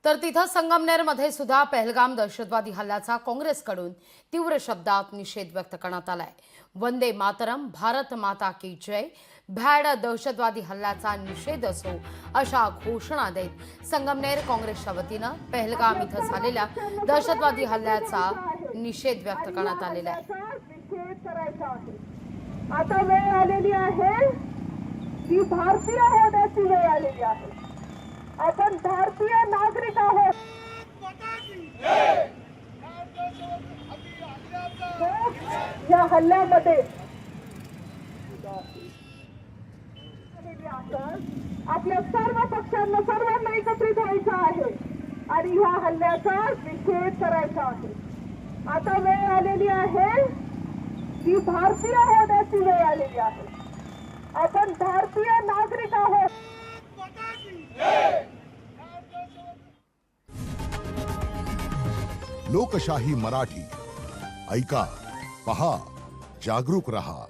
तर तिथं संगमनेरमध्ये सुद्धा पहलगाम दहशतवादी हल्ल्याचा काँग्रेसकडून तीव्र शब्दात निषेध व्यक्त करण्यात आलाय। वंदे मातरम, भारत माता की जय, भ्याड दहशतवादी हल्ल्याचा निषेध असो अशा घोषणा देत संगमनेर काँग्रेसच्या वतीनं पहलगाम इथं झालेल्या दहशतवादी हल्ल्याचा निषेध व्यक्त करण्यात आलेला आहे। आता वेळ आलेली आहे की भारतीय होण्याची वेळ आलेली आहे। आपण भारतीय नागरिक आहोत। या हल्ल्यामध्ये आपल्या सर्व पक्षांना सर्वांना एकत्रित व्हायचं आहे आणि ह्या हल्ल्याचा निषेध करायचा आहे। आता वेळ आलेली आहे की भारतीय होण्याची वेळ आलेली आहे। आपण भारतीय नागरिक आहोत। लोकशाही मराठी ऐका, पहा, जागरूक रहा।